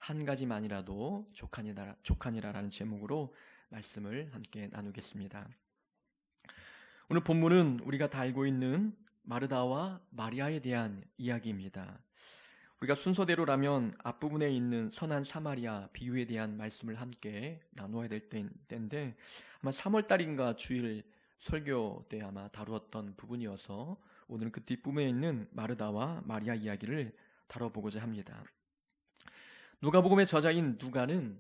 한 가지만이라도 족하니라라는 제목으로 말씀을 함께 나누겠습니다. 오늘 본문은 우리가 다 알고 있는 마르다와 마리아에 대한 이야기입니다. 우리가 순서대로라면 앞부분에 있는 선한 사마리아 비유에 대한 말씀을 함께 나누어야 될 때인데, 아마 3월달인가 주일 설교 때 아마 다루었던 부분이어서 오늘은 그 뒷부분에 있는 마르다와 마리아 이야기를 다뤄보고자 합니다. 누가복음의 저자인 누가는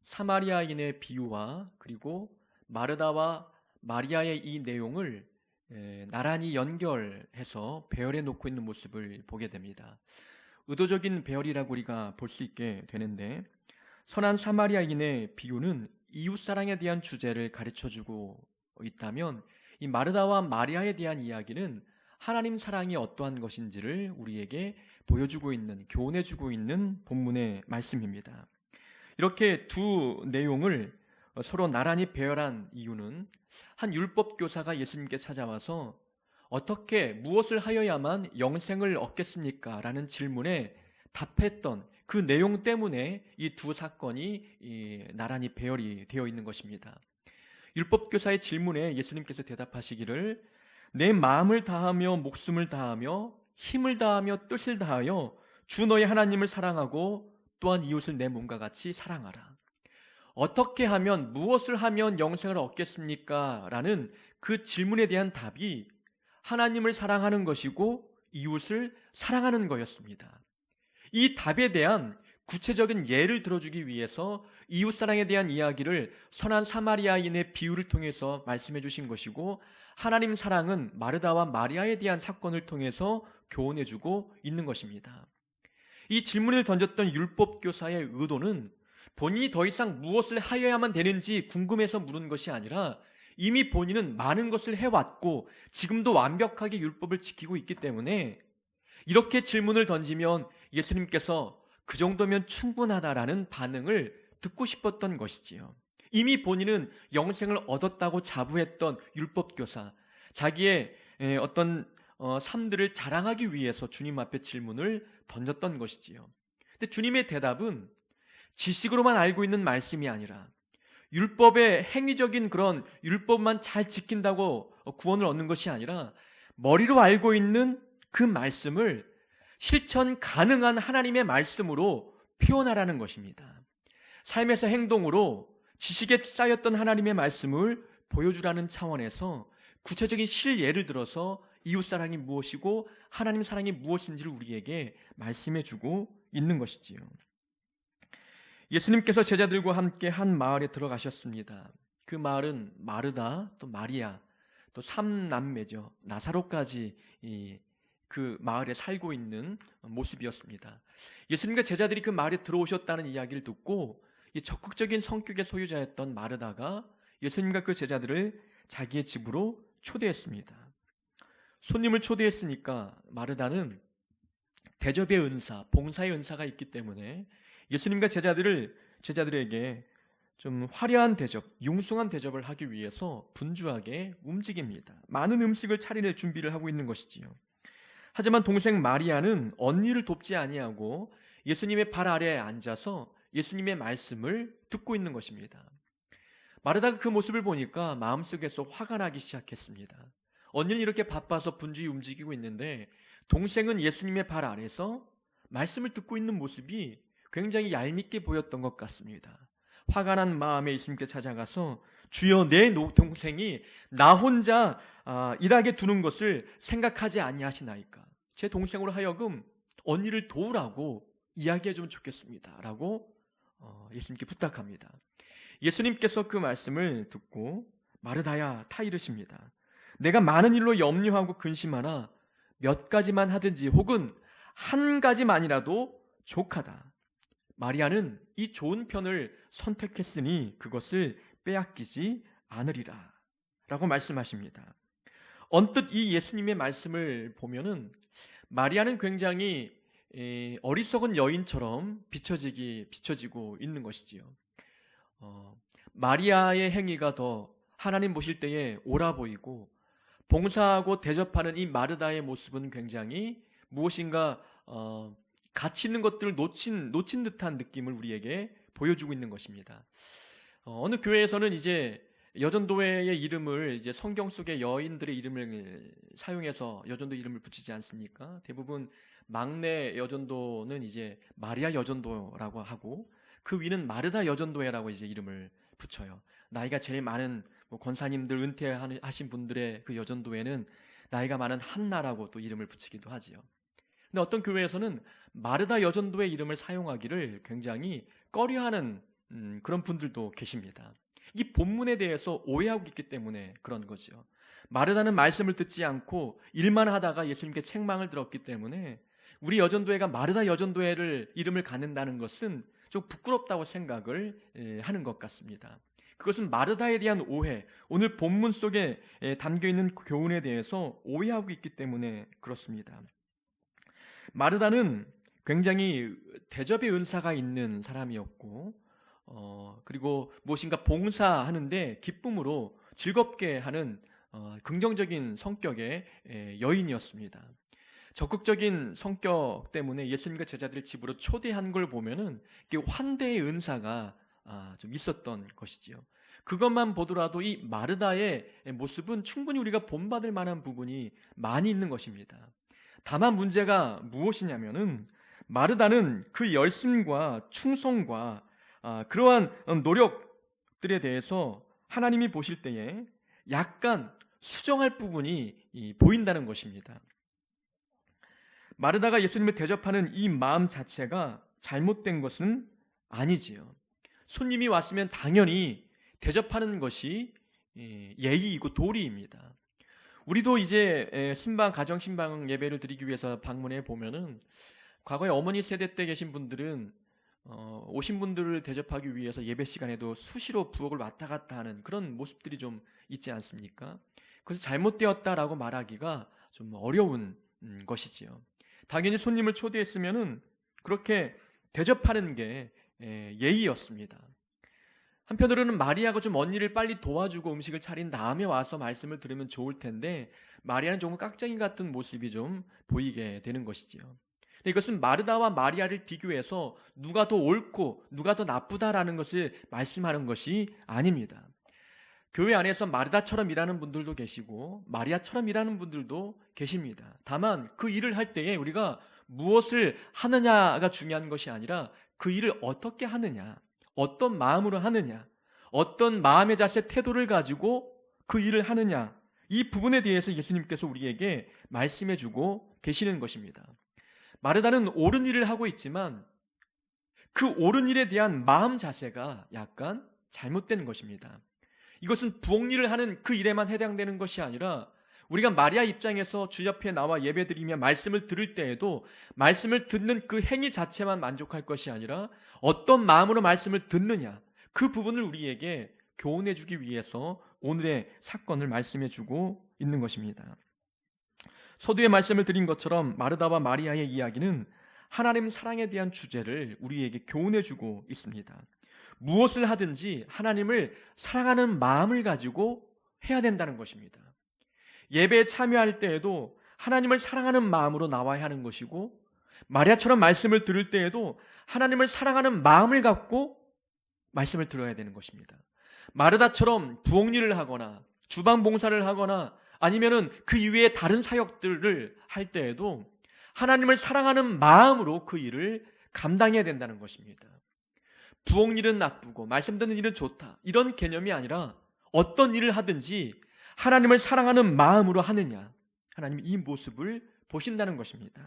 사마리아인의 비유와 그리고 마르다와 마리아의 이 내용을 나란히 연결해서 배열해 놓고 있는 모습을 보게 됩니다. 의도적인 배열이라고 우리가 볼 수 있게 되는데, 선한 사마리아인의 비유는 이웃사랑에 대한 주제를 가르쳐주고 있다면, 이 마르다와 마리아에 대한 이야기는 하나님 사랑이 어떠한 것인지를 우리에게 보여주고 있는, 교훈해주고 있는 본문의 말씀입니다. 이렇게 두 내용을 서로 나란히 배열한 이유는 한 율법교사가 예수님께 찾아와서 어떻게 무엇을 하여야만 영생을 얻겠습니까? 라는 질문에 답했던 그 내용 때문에 이 두 사건이 나란히 배열이 되어 있는 것입니다. 율법교사의 질문에 예수님께서 대답하시기를 내 마음을 다하며 목숨을 다하며 힘을 다하며 뜻을 다하여 주 너의 하나님을 사랑하고 또한 이웃을 내 몸과 같이 사랑하라. 어떻게 하면, 무엇을 하면 영생을 얻겠습니까? 라는 그 질문에 대한 답이 하나님을 사랑하는 것이고 이웃을 사랑하는 거였습니다. 이 답에 대한 구체적인 예를 들어주기 위해서 이웃사랑에 대한 이야기를 선한 사마리아인의 비유를 통해서 말씀해 주신 것이고, 하나님 사랑은 마르다와 마리아에 대한 사건을 통해서 교훈해 주고 있는 것입니다. 이 질문을 던졌던 율법교사의 의도는 본인이 더 이상 무엇을 하여야만 되는지 궁금해서 물은 것이 아니라 이미 본인은 많은 것을 해왔고 지금도 완벽하게 율법을 지키고 있기 때문에 이렇게 질문을 던지면 예수님께서 그 정도면 충분하다라는 반응을 듣고 싶었던 것이지요. 이미 본인은 영생을 얻었다고 자부했던 율법교사, 자기의 어떤 삶들을 자랑하기 위해서 주님 앞에 질문을 던졌던 것이지요. 근데 주님의 대답은 지식으로만 알고 있는 말씀이 아니라 율법의 행위적인 그런 율법만 잘 지킨다고 구원을 얻는 것이 아니라 머리로 알고 있는 그 말씀을 실천 가능한 하나님의 말씀으로 표현하라는 것입니다. 삶에서 행동으로 지식에 쌓였던 하나님의 말씀을 보여주라는 차원에서 구체적인 실예를 들어서 이웃사랑이 무엇이고 하나님 사랑이 무엇인지를 우리에게 말씀해주고 있는 것이지요. 예수님께서 제자들과 함께 한 마을에 들어가셨습니다. 그 마을은 마르다, 또 마리아, 또 3남매죠. 나사로까지 그 마을에 살고 있는 모습이었습니다. 예수님과 제자들이 그 마을에 들어오셨다는 이야기를 듣고 이 적극적인 성격의 소유자였던 마르다가 예수님과 그 제자들을 자기의 집으로 초대했습니다. 손님을 초대했으니까 마르다는 대접의 은사, 봉사의 은사가 있기 때문에 예수님과 제자들에게 좀 화려한 대접, 융숭한 대접을 하기 위해서 분주하게 움직입니다. 많은 음식을 차릴 준비를 하고 있는 것이지요. 하지만 동생 마리아는 언니를 돕지 아니하고 예수님의 발 아래에 앉아서 예수님의 말씀을 듣고 있는 것입니다. 마르다가 그 모습을 보니까 마음속에서 화가 나기 시작했습니다. 언니는 이렇게 바빠서 분주히 움직이고 있는데 동생은 예수님의 발 아래서 말씀을 듣고 있는 모습이 굉장히 얄밉게 보였던 것 같습니다. 화가 난 마음에 예수님께 찾아가서 주여, 내 동생이 나 혼자 일하게 두는 것을 생각하지 아니하시나이까. 제 동생으로 하여금 언니를 도우라고 이야기해 주면 좋겠습니다 라고 예수님께 부탁합니다. 예수님께서 그 말씀을 듣고 마르다야 타 이르십니다. 내가 많은 일로 염려하고 근심하나 몇 가지만 하든지 혹은 한 가지만이라도 족하다. 마리아는 이 좋은 편을 선택했으니 그것을 빼앗기지 않으리라 라고 말씀하십니다. 언뜻 이 예수님의 말씀을 보면은 마리아는 굉장히 어리석은 여인처럼 비춰지고 있는 것이지요. 마리아의 행위가 더 하나님 보실 때에 옳아 보이고 봉사하고 대접하는 이 마르다의 모습은 굉장히 무엇인가 가치 있는 것들을 놓친 듯한 느낌을 우리에게 보여주고 있는 것입니다. 어느 교회에서는 이제 여전도회의 이름을 이제 성경 속의 여인들의 이름을 사용해서 여전도 이름을 붙이지 않습니까? 대부분 막내 여전도는 이제 마리아 여전도라고 하고 그 위는 마르다 여전도회라고 이제 이름을 붙여요. 나이가 제일 많은 권사님들 은퇴하신 분들의 그 여전도회는 나이가 많은 한나라고 또 이름을 붙이기도 하지요. 근데 어떤 교회에서는 마르다 여전도의 이름을 사용하기를 굉장히 꺼려하는 그런 분들도 계십니다. 이 본문에 대해서 오해하고 있기 때문에 그런 거죠. 마르다는 말씀을 듣지 않고 일만 하다가 예수님께 책망을 들었기 때문에 우리 여전도회가 마르다 여전도회를 이름을 갖는다는 것은 좀 부끄럽다고 생각을 하는 것 같습니다. 그것은 마르다에 대한 오해, 오늘 본문 속에 담겨있는 교훈에 대해서 오해하고 있기 때문에 그렇습니다. 마르다는 굉장히 대접의 은사가 있는 사람이었고 그리고 무엇인가 봉사하는데 기쁨으로 즐겁게 하는 긍정적인 성격의 여인이었습니다. 적극적인 성격 때문에 예수님과 제자들을 집으로 초대한 걸 보면은 환대의 은사가 좀 있었던 것이지요. 그것만 보더라도 이 마르다의 모습은 충분히 우리가 본받을 만한 부분이 많이 있는 것입니다. 다만 문제가 무엇이냐면은 마르다는 그 열심과 충성과 그러한 노력들에 대해서 하나님이 보실 때에 약간 수정할 부분이 보인다는 것입니다. 마르다가 예수님을 대접하는 이 마음 자체가 잘못된 것은 아니지요. 손님이 왔으면 당연히 대접하는 것이 예의이고 도리입니다. 우리도 이제 신방, 가정 신방 예배를 드리기 위해서 방문해 보면은 과거에 어머니 세대 때 계신 분들은 오신 분들을 대접하기 위해서 예배 시간에도 수시로 부엌을 왔다 갔다 하는 그런 모습들이 좀 있지 않습니까? 그래서 잘못되었다라고 말하기가 좀 어려운 것이지요. 당연히 손님을 초대했으면은 그렇게 대접하는 게 예의였습니다. 한편으로는 마리아가 좀 언니를 빨리 도와주고 음식을 차린 다음에 와서 말씀을 들으면 좋을 텐데 마리아는 조금 깍쟁이 같은 모습이 좀 보이게 되는 것이지요. 이것은 마르다와 마리아를 비교해서 누가 더 옳고 누가 더 나쁘다라는 것을 말씀하는 것이 아닙니다. 교회 안에서 마르다처럼 일하는 분들도 계시고 마리아처럼 일하는 분들도 계십니다. 다만 그 일을 할 때에 우리가 무엇을 하느냐가 중요한 것이 아니라 그 일을 어떻게 하느냐, 어떤 마음으로 하느냐, 어떤 마음의 자세, 태도를 가지고 그 일을 하느냐, 이 부분에 대해서 예수님께서 우리에게 말씀해 주고 계시는 것입니다. 마르다는 옳은 일을 하고 있지만 그 옳은 일에 대한 마음 자세가 약간 잘못된 것입니다. 이것은 부엌 일을 하는 그 일에만 해당되는 것이 아니라 우리가 마리아 입장에서 주 옆에 나와 예배드리며 말씀을 들을 때에도 말씀을 듣는 그 행위 자체만 만족할 것이 아니라 어떤 마음으로 말씀을 듣느냐, 그 부분을 우리에게 교훈해 주기 위해서 오늘의 사건을 말씀해 주고 있는 것입니다. 서두에 말씀을 드린 것처럼 마르다와 마리아의 이야기는 하나님 사랑에 대한 주제를 우리에게 교훈해 주고 있습니다. 무엇을 하든지 하나님을 사랑하는 마음을 가지고 해야 된다는 것입니다. 예배에 참여할 때에도 하나님을 사랑하는 마음으로 나와야 하는 것이고 마리아처럼 말씀을 들을 때에도 하나님을 사랑하는 마음을 갖고 말씀을 들어야 되는 것입니다. 마르다처럼 부엌 일을 하거나 주방 봉사를 하거나 아니면은 그 이외에 다른 사역들을 할 때에도 하나님을 사랑하는 마음으로 그 일을 감당해야 된다는 것입니다. 부엌 일은 나쁘고 말씀 듣는 일은 좋다, 이런 개념이 아니라 어떤 일을 하든지 하나님을 사랑하는 마음으로 하느냐, 하나님 이 모습을 보신다는 것입니다.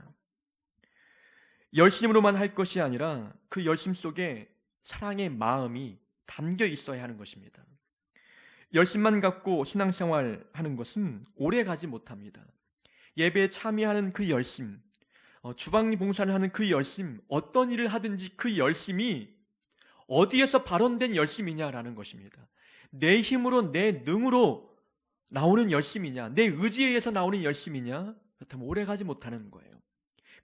열심으로만 할 것이 아니라 그 열심 속에 사랑의 마음이 담겨 있어야 하는 것입니다. 열심만 갖고 신앙생활 하는 것은 오래 가지 못합니다. 예배에 참여하는 그 열심, 주방 봉사를 하는 그 열심, 어떤 일을 하든지 그 열심이 어디에서 발원된 열심이냐라는 것입니다. 내 힘으로, 내 능으로 나오는 열심이냐, 내 의지에 의해서 나오는 열심이냐, 그렇다면 오래 가지 못하는 거예요.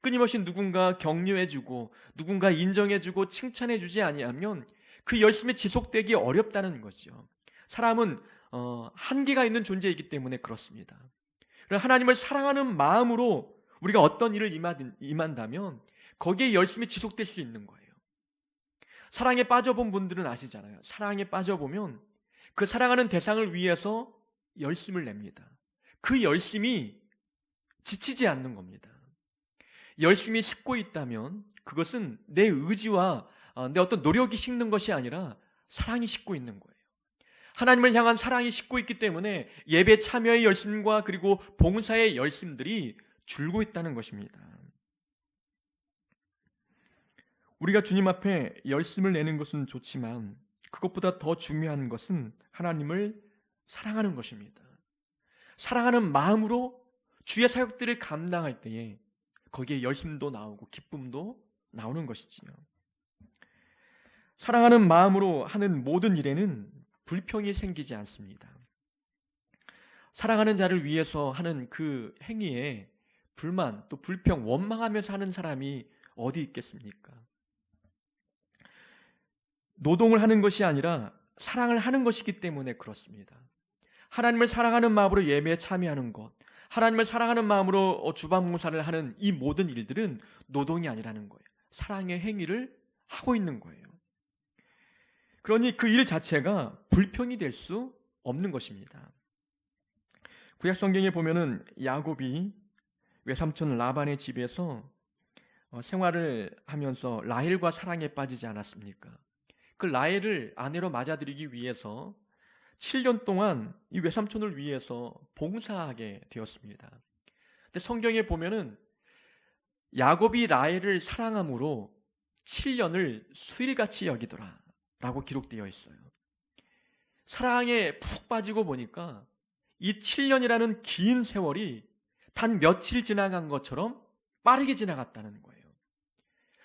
끊임없이 누군가 격려해주고 누군가 인정해주고 칭찬해주지 아니하면 그 열심이 지속되기 어렵다는 거죠. 사람은 한계가 있는 존재이기 때문에 그렇습니다. 하나님을 사랑하는 마음으로 우리가 어떤 일을 임한다면 거기에 열심히 지속될 수 있는 거예요. 사랑에 빠져본 분들은 아시잖아요. 사랑에 빠져보면 그 사랑하는 대상을 위해서 열심을 냅니다. 그 열심이 지치지 않는 겁니다. 열심히 싣고 있다면 그것은 내 의지와 내 어떤 노력이 싣는 것이 아니라 사랑이 싣고 있는 거예요. 하나님을 향한 사랑이 싣고 있기 때문에 예배 참여의 열심과 그리고 봉사의 열심들이 줄고 있다는 것입니다. 우리가 주님 앞에 열심을 내는 것은 좋지만 그것보다 더 중요한 것은 하나님을 사랑하는 것입니다. 사랑하는 마음으로 주의 사역들을 감당할 때에 거기에 열심도 나오고 기쁨도 나오는 것이지요. 사랑하는 마음으로 하는 모든 일에는 불평이 생기지 않습니다. 사랑하는 자를 위해서 하는 그 행위에 불만, 또 불평, 원망하면서 하는 사람이 어디 있겠습니까? 노동을 하는 것이 아니라 사랑을 하는 것이기 때문에 그렇습니다. 하나님을 사랑하는 마음으로 예배에 참여하는 것, 하나님을 사랑하는 마음으로 주방봉사를 하는 이 모든 일들은 노동이 아니라는 거예요. 사랑의 행위를 하고 있는 거예요. 그러니 그 일 자체가 불평이 될 수 없는 것입니다. 구약 성경에 보면은 야곱이 외삼촌 라반의 집에서 생활을 하면서 라헬과 사랑에 빠지지 않았습니까? 그 라헬을 아내로 맞아들이기 위해서 7년 동안 이 외삼촌을 위해서 봉사하게 되었습니다. 근데 성경에 보면은 야곱이 라헬을 사랑함으로 7년을 수일같이 여기더라 라고 기록되어 있어요. 사랑에 푹 빠지고 보니까 이 7년이라는 긴 세월이 단 며칠 지나간 것처럼 빠르게 지나갔다는 거예요.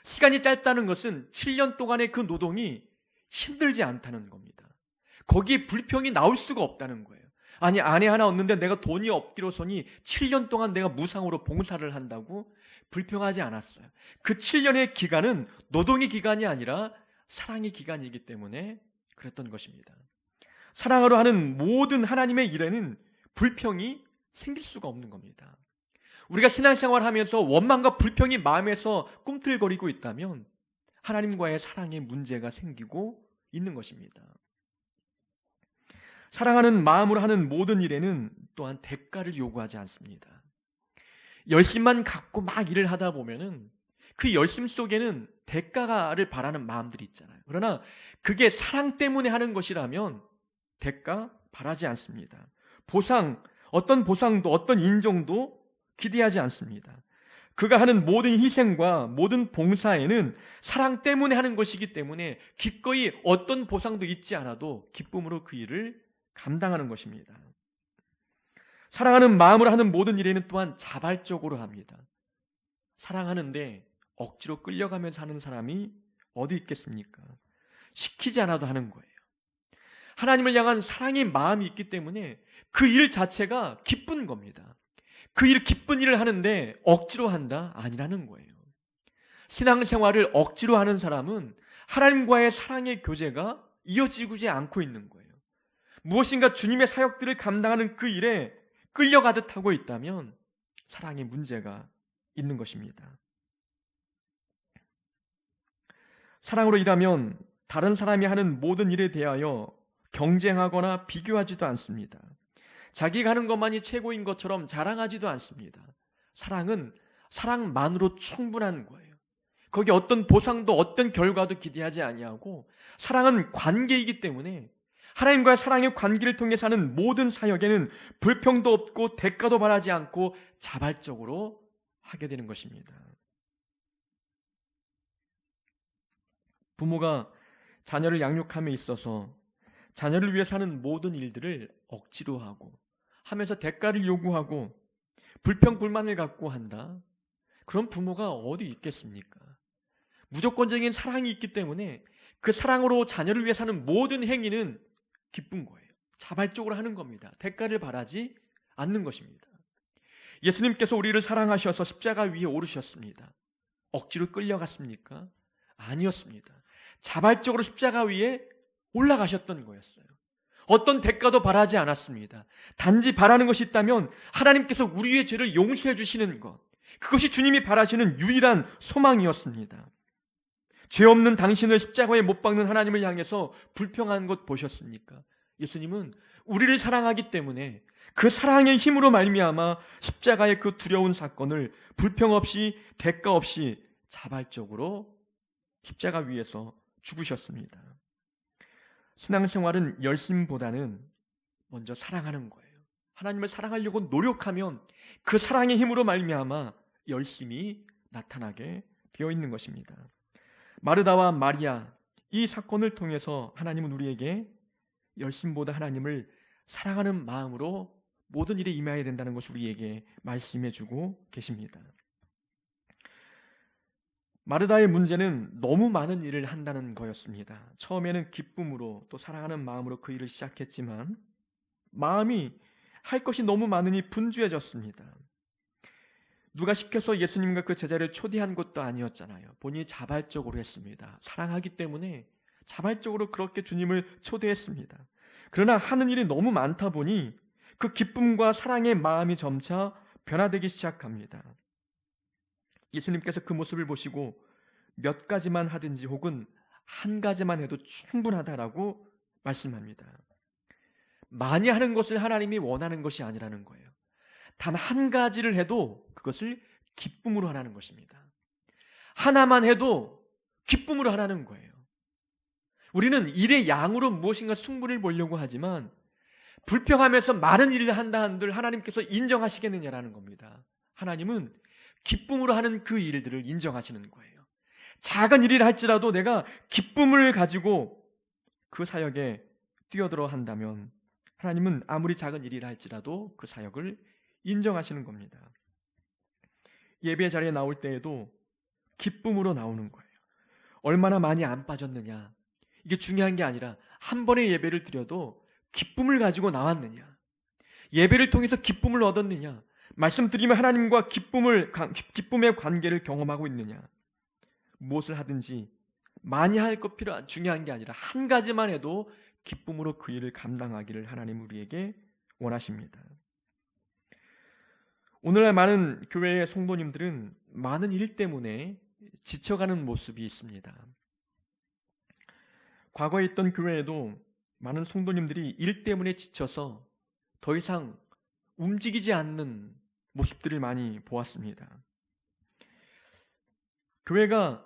시간이 짧다는 것은 7년 동안의 그 노동이 힘들지 않다는 겁니다. 거기에 불평이 나올 수가 없다는 거예요. 아니, 아내 하나 얻는데 내가 돈이 없기로서니 7년 동안 내가 무상으로 봉사를 한다고 불평하지 않았어요. 그 7년의 기간은 노동의 기간이 아니라 사랑의 기간이기 때문에 그랬던 것입니다. 사랑으로 하는 모든 하나님의 일에는 불평이 생길 수가 없는 겁니다. 우리가 신앙생활을 하면서 원망과 불평이 마음에서 꿈틀거리고 있다면 하나님과의 사랑에 문제가 생기고 있는 것입니다. 사랑하는 마음으로 하는 모든 일에는 또한 대가를 요구하지 않습니다. 열심만 갖고 막 일을 하다 보면은 그 열심 속에는 대가를 바라는 마음들이 있잖아요. 그러나 그게 사랑 때문에 하는 것이라면 대가 바라지 않습니다. 보상, 어떤 보상도 어떤 인정도 기대하지 않습니다. 그가 하는 모든 희생과 모든 봉사에는 사랑 때문에 하는 것이기 때문에 기꺼이 어떤 보상도 있지 않아도 기쁨으로 그 일을 감당하는 것입니다. 사랑하는 마음으로 하는 모든 일에는 또한 자발적으로 합니다. 사랑하는데 억지로 끌려가면서 하는 사람이 어디 있겠습니까? 시키지 않아도 하는 거예요. 하나님을 향한 사랑의 마음이 있기 때문에 그 일 자체가 기쁜 겁니다. 그 일, 기쁜 일을 하는데 억지로 한다? 아니라는 거예요. 신앙생활을 억지로 하는 사람은 하나님과의 사랑의 교제가 이어지지 않고 있는 거예요. 무엇인가 주님의 사역들을 감당하는 그 일에 끌려가듯 하고 있다면 사랑의 문제가 있는 것입니다. 사랑으로 일하면 다른 사람이 하는 모든 일에 대하여 경쟁하거나 비교하지도 않습니다. 자기가 하는 것만이 최고인 것처럼 자랑하지도 않습니다. 사랑은 사랑만으로 충분한 거예요. 거기 어떤 보상도 어떤 결과도 기대하지 아니하고 사랑은 관계이기 때문에 하나님과의 사랑의 관계를 통해서 하는 모든 사역에는 불평도 없고 대가도 바라지 않고 자발적으로 하게 되는 것입니다. 부모가 자녀를 양육함에 있어서 자녀를 위해서 하는 모든 일들을 억지로 하면서 대가를 요구하고 불평, 불만을 갖고 한다. 그런 부모가 어디 있겠습니까? 무조건적인 사랑이 있기 때문에 그 사랑으로 자녀를 위해서 하는 모든 행위는 기쁜 거예요. 자발적으로 하는 겁니다. 대가를 바라지 않는 것입니다. 예수님께서 우리를 사랑하셔서 십자가 위에 오르셨습니다. 억지로 끌려갔습니까? 아니었습니다. 자발적으로 십자가 위에 올라가셨던 거였어요. 어떤 대가도 바라지 않았습니다. 단지 바라는 것이 있다면 하나님께서 우리의 죄를 용서해 주시는 것, 그것이 주님이 바라시는 유일한 소망이었습니다. 죄 없는 당신을 십자가에 못 박는 하나님을 향해서 불평한 것 보셨습니까? 예수님은 우리를 사랑하기 때문에 그 사랑의 힘으로 말미암아 십자가의 그 두려운 사건을 불평 없이 대가 없이 자발적으로 십자가 위에서 죽으셨습니다. 신앙생활은 열심보다는 먼저 사랑하는 거예요. 하나님을 사랑하려고 노력하면 그 사랑의 힘으로 말미암아 열심이 나타나게 되어 있는 것입니다. 마르다와 마리아, 이 사건을 통해서 하나님은 우리에게 열심보다 하나님을 사랑하는 마음으로 모든 일에 임해야 된다는 것을 우리에게 말씀해 주고 계십니다. 마르다의 문제는 너무 많은 일을 한다는 거였습니다. 처음에는 기쁨으로 또 사랑하는 마음으로 그 일을 시작했지만 마음이 할 것이 너무 많으니 분주해졌습니다. 누가 시켜서 예수님과 그 제자를 초대한 것도 아니었잖아요. 본인이 자발적으로 했습니다. 사랑하기 때문에 자발적으로 그렇게 주님을 초대했습니다. 그러나 하는 일이 너무 많다 보니 그 기쁨과 사랑의 마음이 점차 변화되기 시작합니다. 예수님께서 그 모습을 보시고 몇 가지만 하든지 혹은 한 가지만 해도 충분하다라고 말씀합니다. 많이 하는 것을 하나님이 원하는 것이 아니라는 거예요. 단 한 가지를 해도 그것을 기쁨으로 하라는 것입니다. 하나만 해도 기쁨으로 하라는 거예요. 우리는 일의 양으로 무엇인가 승부를 보려고 하지만 불평하면서 많은 일을 한다 한들 하나님께서 인정하시겠느냐라는 겁니다. 하나님은 기쁨으로 하는 그 일들을 인정하시는 거예요. 작은 일을 할지라도 내가 기쁨을 가지고 그 사역에 뛰어들어 한다면 하나님은 아무리 작은 일이라 할지라도 그 사역을 인정하시는 겁니다. 예배 자리에 나올 때에도 기쁨으로 나오는 거예요. 얼마나 많이 안 빠졌느냐, 이게 중요한 게 아니라 한 번의 예배를 드려도 기쁨을 가지고 나왔느냐, 예배를 통해서 기쁨을 얻었느냐, 말씀드리면 하나님과 기쁨의 관계를 경험하고 있느냐, 무엇을 하든지 많이 할 것 중요한 게 아니라 한 가지만 해도 기쁨으로 그 일을 감당하기를 하나님 우리에게 원하십니다. 오늘날 많은 교회의 성도님들은 많은 일 때문에 지쳐가는 모습이 있습니다. 과거에 있던 교회에도 많은 성도님들이 일 때문에 지쳐서 더 이상 움직이지 않는 모습들을 많이 보았습니다. 교회가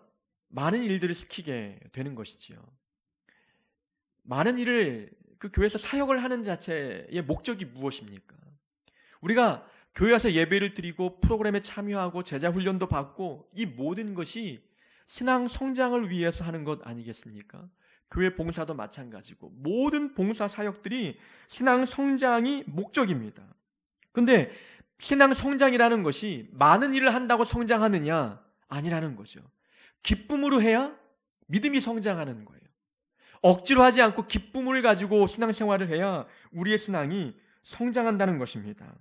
많은 일들을 시키게 되는 것이지요. 많은 일을 그 교회에서 사역을 하는 자체의 목적이 무엇입니까? 우리가 교회 와서 예배를 드리고 프로그램에 참여하고 제자 훈련도 받고 이 모든 것이 신앙 성장을 위해서 하는 것 아니겠습니까? 교회 봉사도 마찬가지고 모든 봉사 사역들이 신앙 성장이 목적입니다. 그런데 신앙 성장이라는 것이 많은 일을 한다고 성장하느냐? 아니라는 거죠. 기쁨으로 해야 믿음이 성장하는 거예요. 억지로 하지 않고 기쁨을 가지고 신앙생활을 해야 우리의 신앙이 성장한다는 것입니다.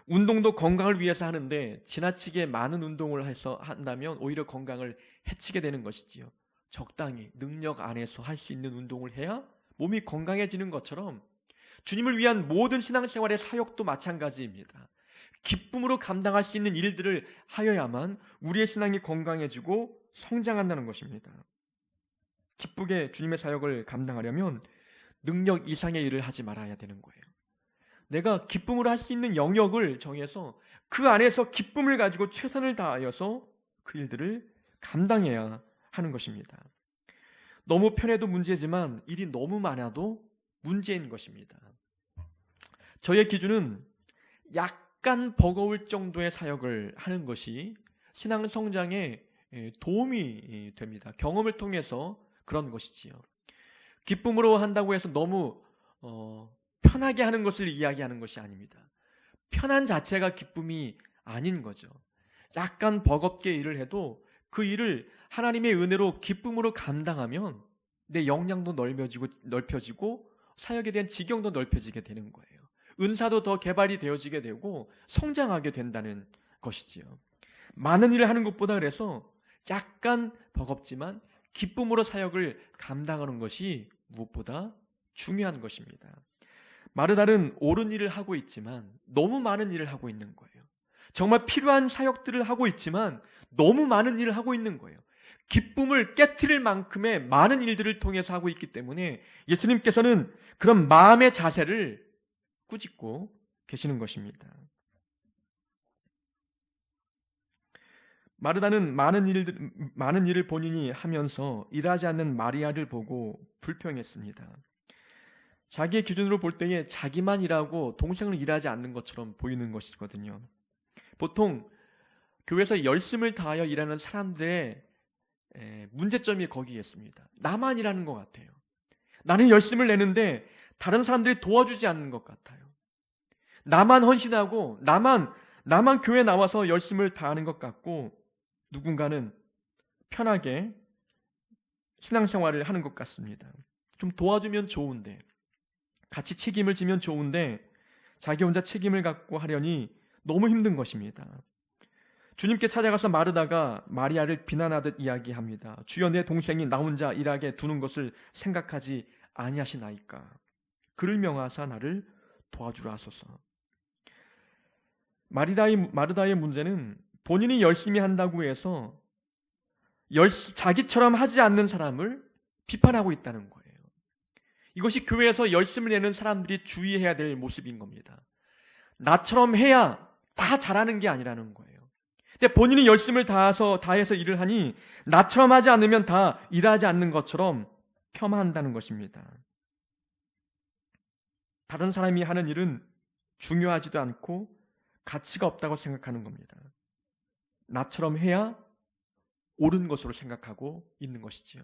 운동도 건강을 위해서 하는데 지나치게 많은 운동을 해서 한다면 오히려 건강을 해치게 되는 것이지요. 적당히 능력 안에서 할 수 있는 운동을 해야 몸이 건강해지는 것처럼 주님을 위한 모든 신앙생활의 사역도 마찬가지입니다. 기쁨으로 감당할 수 있는 일들을 하여야만 우리의 신앙이 건강해지고 성장한다는 것입니다. 기쁘게 주님의 사역을 감당하려면 능력 이상의 일을 하지 말아야 되는 거예요. 내가 기쁨으로 할 수 있는 영역을 정해서 그 안에서 기쁨을 가지고 최선을 다하여서 그 일들을 감당해야 하는 것입니다. 너무 편해도 문제지만 일이 너무 많아도 문제인 것입니다. 저의 기준은 약간 버거울 정도의 사역을 하는 것이 신앙 성장에 도움이 됩니다. 경험을 통해서 그런 것이지요. 기쁨으로 한다고 해서 너무 편하게 하는 것을 이야기하는 것이 아닙니다. 편한 자체가 기쁨이 아닌 거죠. 약간 버겁게 일을 해도 그 일을 하나님의 은혜로 기쁨으로 감당하면 내 역량도 넓혀지고 사역에 대한 지경도 넓혀지게 되는 거예요. 은사도 더 개발이 되어지게 되고 성장하게 된다는 것이지요. 많은 일을 하는 것보다 그래서 약간 버겁지만 기쁨으로 사역을 감당하는 것이 무엇보다 중요한 것입니다. 마르다는 옳은 일을 하고 있지만 너무 많은 일을 하고 있는 거예요. 정말 필요한 사역들을 하고 있지만 너무 많은 일을 하고 있는 거예요. 기쁨을 깨트릴 만큼의 많은 일들을 통해서 하고 있기 때문에 예수님께서는 그런 마음의 자세를 꾸짖고 계시는 것입니다. 마르다는 많은 일을 본인이 하면서 일하지 않는 마리아를 보고 불평했습니다. 자기의 기준으로 볼 때에 자기만 일하고 동생은 일하지 않는 것처럼 보이는 것이거든요. 보통 교회에서 열심을 다하여 일하는 사람들의 문제점이 거기에 있습니다. 나만 일하는 것 같아요. 나는 열심을 내는데 다른 사람들이 도와주지 않는 것 같아요. 나만 헌신하고 나만 교회 나와서 열심을 다하는 것 같고 누군가는 편하게 신앙생활을 하는 것 같습니다. 좀 도와주면 좋은데, 같이 책임을 지면 좋은데 자기 혼자 책임을 갖고 하려니 너무 힘든 것입니다. 주님께 찾아가서 마르다가 마리아를 비난하듯 이야기합니다. 주여, 내 동생이 나 혼자 일하게 두는 것을 생각하지 아니하시나이까. 그를 명하사 나를 도와주라 하소서. 마르다의 문제는 본인이 열심히 한다고 해서 자기처럼 하지 않는 사람을 비판하고 있다는 거예요. 이것이 교회에서 열심을 내는 사람들이 주의해야 될 모습인 겁니다. 나처럼 해야 다 잘하는 게 아니라는 거예요. 근데 본인이 열심을 다해서 일을 하니 나처럼 하지 않으면 다 일하지 않는 것처럼 폄하한다는 것입니다. 다른 사람이 하는 일은 중요하지도 않고 가치가 없다고 생각하는 겁니다. 나처럼 해야 옳은 것으로 생각하고 있는 것이지요.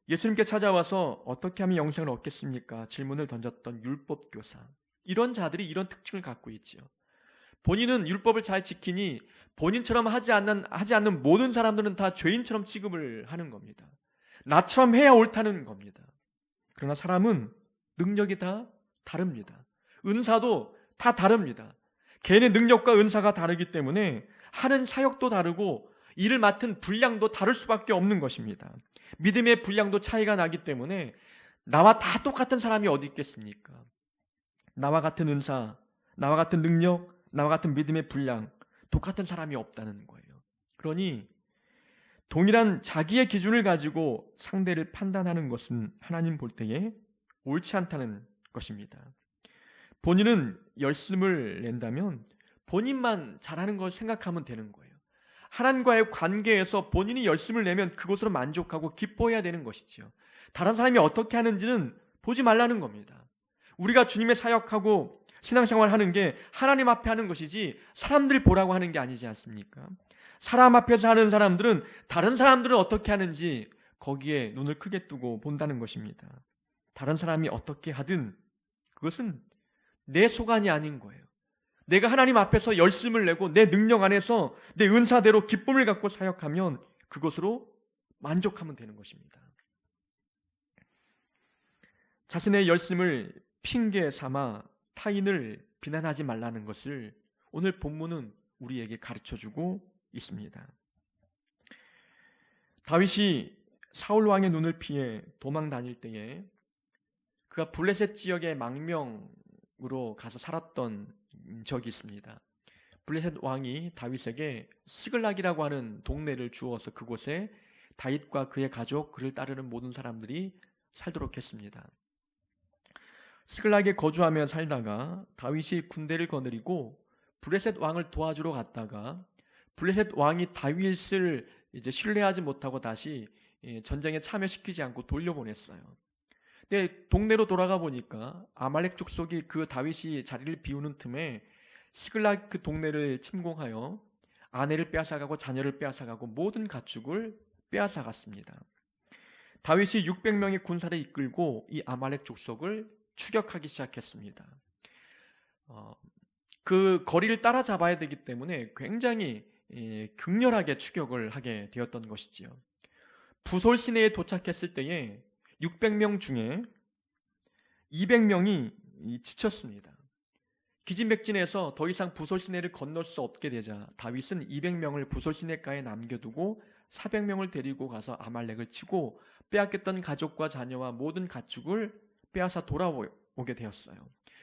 예수님께 찾아와서 어떻게 하면 영생을 얻겠습니까? 질문을 던졌던 율법교사. 이런 자들이 이런 특징을 갖고 있지요. 본인은 율법을 잘 지키니 본인처럼 하지 않는 모든 사람들은 다 죄인처럼 취급을 하는 겁니다. 나처럼 해야 옳다는 겁니다. 그러나 사람은 능력이 다 다릅니다. 은사도 다 다릅니다. 개인의 능력과 은사가 다르기 때문에 하는 사역도 다르고 일을 맡은 분량도 다를 수밖에 없는 것입니다. 믿음의 분량도 차이가 나기 때문에 나와 다 똑같은 사람이 어디 있겠습니까? 나와 같은 은사, 나와 같은 능력, 나와 같은 믿음의 분량, 똑같은 사람이 없다는 거예요. 그러니 동일한 자기의 기준을 가지고 상대를 판단하는 것은 하나님 볼 때에 옳지 않다는 것입니다. 본인은 열심을 낸다면 본인만 잘하는 걸 생각하면 되는 거예요. 하나님과의 관계에서 본인이 열심을 내면 그것으로 만족하고 기뻐해야 되는 것이지요. 다른 사람이 어떻게 하는지는 보지 말라는 겁니다. 우리가 주님의 사역하고 신앙생활하는 게 하나님 앞에 하는 것이지 사람들 보라고 하는 게 아니지 않습니까? 사람 앞에서 하는 사람들은 다른 사람들은 어떻게 하는지 거기에 눈을 크게 뜨고 본다는 것입니다. 다른 사람이 어떻게 하든 그것은 내 소관이 아닌 거예요. 내가 하나님 앞에서 열심을 내고 내 능력 안에서 내 은사대로 기쁨을 갖고 사역하면 그것으로 만족하면 되는 것입니다. 자신의 열심을 핑계 삼아 타인을 비난하지 말라는 것을 오늘 본문은 우리에게 가르쳐주고 있습니다. 다윗이 사울 왕의 눈을 피해 도망 다닐 때에 그가 블레셋 지역의 망명으로 가서 살았던 적이 있습니다. 블레셋 왕이 다윗에게 시글락이라고 하는 동네를 주어서 그곳에 다윗과 그의 가족, 그를 따르는 모든 사람들이 살도록 했습니다. 시글락에 거주하며 살다가 다윗이 군대를 거느리고 블레셋 왕을 도와주러 갔다가 블레셋 왕이 다윗을 이제 신뢰하지 못하고 다시 전쟁에 참여시키지 않고 돌려보냈어요. 근데 동네로 돌아가 보니까 아말렉 족속이 그 다윗이 자리를 비우는 틈에 시글락 그 동네를 침공하여 아내를 빼앗아가고 자녀를 빼앗아가고 모든 가축을 빼앗아갔습니다. 다윗이 600명의 군사를 이끌고 이 아말렉 족속을 추격하기 시작했습니다. 그 거리를 따라잡아야 되기 때문에 굉장히 격렬하게 추격을 하게 되었던 것이지요. 부솔 시내에 도착했을 때에 600명 중에 200명이 지쳤습니다. 기진맥진해서 더 이상 부솔 시내를 건널 수 없게 되자 다윗은 200명을 부솔 시내가에 남겨두고 400명을 데리고 가서 아말렉을 치고 빼앗겼던 가족과 자녀와 모든 가축을 빼앗아 돌아오게 되었어요.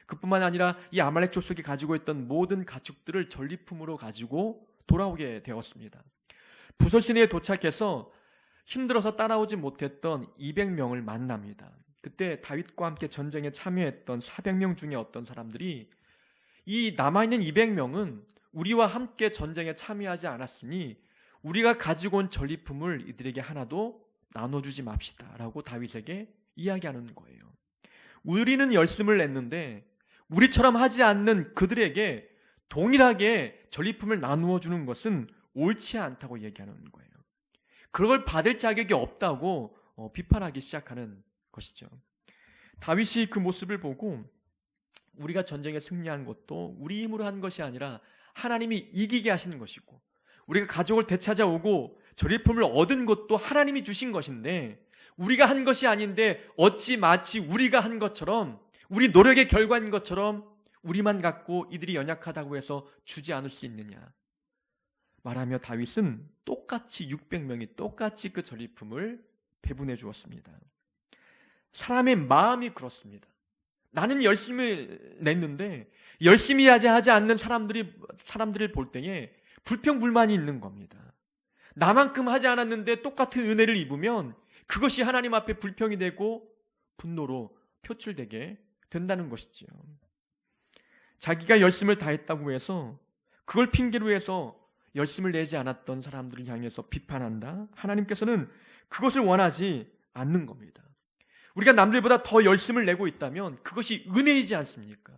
그뿐만 아니라 이 아말렉 족속이 가지고 있던 모든 가축들을 전리품으로 가지고 돌아오게 되었습니다. 부솔시내에 도착해서 힘들어서 따라오지 못했던 200명을 만납니다. 그때 다윗과 함께 전쟁에 참여했던 400명 중에 어떤 사람들이 이 남아있는 200명은 우리와 함께 전쟁에 참여하지 않았으니 우리가 가지고 온 전리품을 이들에게 하나도 나눠주지 맙시다 라고 다윗에게 이야기하는 거예요. 우리는 열심을 냈는데 우리처럼 하지 않는 그들에게 동일하게 전리품을 나누어 주는 것은 옳지 않다고 얘기하는 거예요. 그걸 받을 자격이 없다고 비판하기 시작하는 것이죠. 다윗이 그 모습을 보고 우리가 전쟁에 승리한 것도 우리 힘으로 한 것이 아니라 하나님이 이기게 하시는 것이고, 우리가 가족을 되찾아오고 전리품을 얻은 것도 하나님이 주신 것인데 우리가 한 것이 아닌데 어찌 마치 우리가 한 것처럼, 우리 노력의 결과인 것처럼 우리만 갖고 이들이 연약하다고 해서 주지 않을 수 있느냐 말하며 다윗은 똑같이 600명이 똑같이 그 전리품을 배분해 주었습니다. 사람의 마음이 그렇습니다. 나는 열심히 냈는데 열심히 하지 않는 사람들을 볼 때에 불평불만이 있는 겁니다. 나만큼 하지 않았는데 똑같은 은혜를 입으면 그것이 하나님 앞에 불평이 되고 분노로 표출되게 된다는 것이지요. 자기가 열심을 다했다고 해서 그걸 핑계로 해서 열심을 내지 않았던 사람들을 향해서 비판한다? 하나님께서는 그것을 원하지 않는 겁니다. 우리가 남들보다 더 열심을 내고 있다면 그것이 은혜이지 않습니까?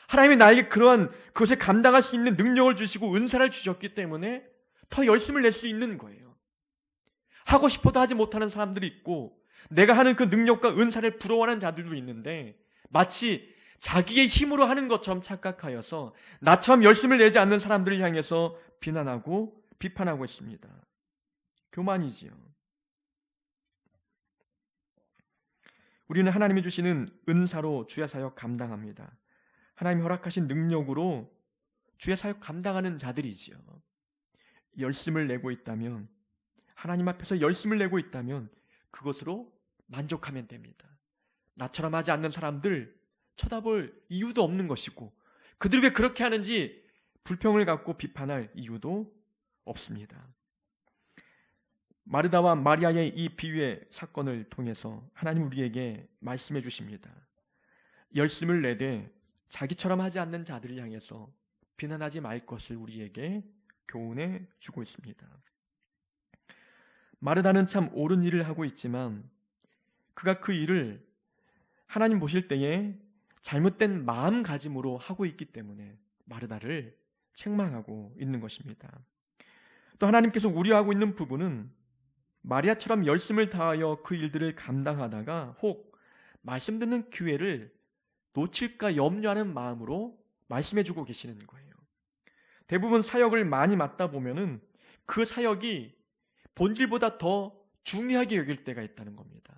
하나님이 나에게 그러한 그것을 감당할 수 있는 능력을 주시고 은사를 주셨기 때문에 더 열심을 낼 수 있는 거예요. 하고 싶어도 하지 못하는 사람들이 있고 내가 하는 그 능력과 은사를 부러워하는 자들도 있는데 마치 자기의 힘으로 하는 것처럼 착각하여서 나처럼 열심을 내지 않는 사람들을 향해서 비난하고 비판하고 있습니다. 교만이지요. 우리는 하나님이 주시는 은사로 주의 사역 감당합니다. 하나님이 허락하신 능력으로 주의 사역 감당하는 자들이지요. 열심을 내고 있다면, 하나님 앞에서 열심을 내고 있다면 그것으로 만족하면 됩니다. 나처럼 하지 않는 사람들 쳐다볼 이유도 없는 것이고 그들이 왜 그렇게 하는지 불평을 갖고 비판할 이유도 없습니다. 마르다와 마리아의 이 비유의 사건을 통해서 하나님 우리에게 말씀해 주십니다. 열심을 내되 자기처럼 하지 않는 자들을 향해서 비난하지 말 것을 우리에게 교훈해 주고 있습니다. 마르다는 참 옳은 일을 하고 있지만 그가 그 일을 하나님 보실 때에 잘못된 마음가짐으로 하고 있기 때문에 마르다를 책망하고 있는 것입니다. 또 하나님께서 우려하고 있는 부분은 마리아처럼 열심을 다하여 그 일들을 감당하다가 혹 말씀 듣는 기회를 놓칠까 염려하는 마음으로 말씀해주고 계시는 거예요. 대부분 사역을 많이 맡다 보면은 그 사역이 본질보다 더 중요하게 여길 때가 있다는 겁니다.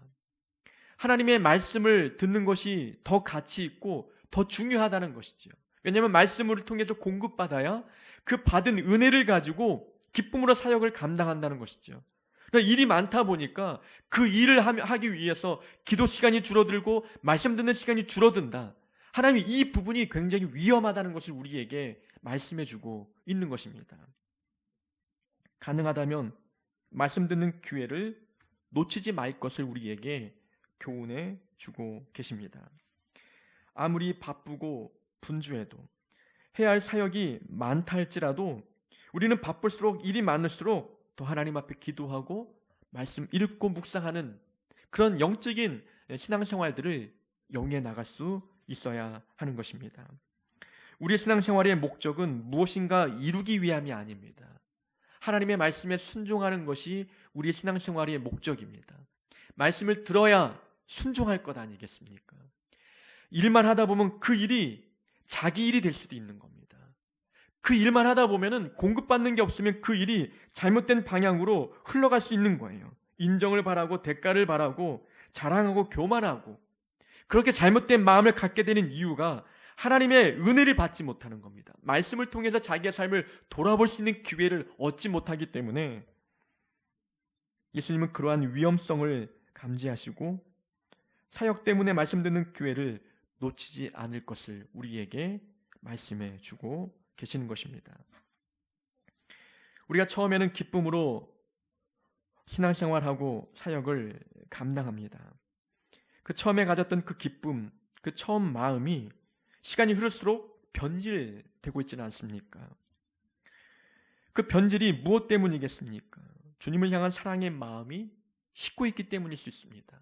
하나님의 말씀을 듣는 것이 더 가치 있고 더 중요하다는 것이죠. 왜냐하면 말씀을 통해서 공급받아야 그 받은 은혜를 가지고 기쁨으로 사역을 감당한다는 것이죠. 그러니까 일이 많다 보니까 그 일을 하기 위해서 기도 시간이 줄어들고 말씀 듣는 시간이 줄어든다. 하나님이 이 부분이 굉장히 위험하다는 것을 우리에게 말씀해주고 있는 것입니다. 가능하다면 말씀 듣는 기회를 놓치지 말 것을 우리에게 교훈해 주고 계십니다. 아무리 바쁘고 분주해도 해야 할 사역이 많다 할지라도 우리는 바쁠수록 일이 많을수록 더 하나님 앞에 기도하고 말씀 읽고 묵상하는 그런 영적인 신앙생활들을 영위해 나갈 수 있어야 하는 것입니다. 우리의 신앙생활의 목적은 무엇인가 이루기 위함이 아닙니다. 하나님의 말씀에 순종하는 것이 우리의 신앙생활의 목적입니다. 말씀을 들어야 순종할 것 아니겠습니까? 일만 하다 보면 그 일이 자기 일이 될 수도 있는 겁니다. 그 일만 하다 보면은 공급받는 게 없으면 그 일이 잘못된 방향으로 흘러갈 수 있는 거예요. 인정을 바라고 대가를 바라고 자랑하고 교만하고 그렇게 잘못된 마음을 갖게 되는 이유가 하나님의 은혜를 받지 못하는 겁니다. 말씀을 통해서 자기의 삶을 돌아볼 수 있는 기회를 얻지 못하기 때문에 예수님은 그러한 위험성을 감지하시고 사역 때문에 말씀 듣는 기회를 놓치지 않을 것을 우리에게 말씀해 주고 계시는 것입니다. 우리가 처음에는 기쁨으로 신앙생활하고 사역을 감당합니다. 그 처음에 가졌던 그 기쁨, 그 처음 마음이 시간이 흐를수록 변질되고 있지는 않습니까? 그 변질이 무엇 때문이겠습니까? 주님을 향한 사랑의 마음이 식고 있기 때문일 수 있습니다.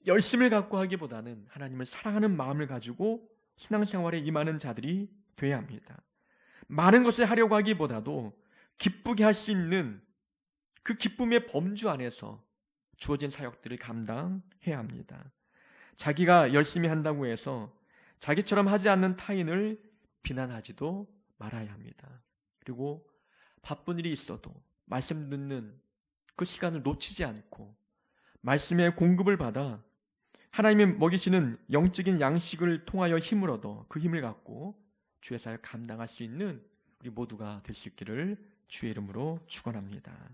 열심을 갖고 하기보다는 하나님을 사랑하는 마음을 가지고 신앙생활에 임하는 자들이 되어야 합니다. 많은 것을 하려고 하기보다도 기쁘게 할 수 있는 그 기쁨의 범주 안에서 주어진 사역들을 감당해야 합니다. 자기가 열심히 한다고 해서 자기처럼 하지 않는 타인을 비난하지도 말아야 합니다. 그리고 바쁜 일이 있어도 말씀 듣는 그 시간을 놓치지 않고 말씀의 공급을 받아 하나님이 먹이시는 영적인 양식을 통하여 힘을 얻어 그 힘을 갖고 주의 사역 감당할 수 있는 우리 모두가 될 수 있기를 주의 이름으로 축원합니다.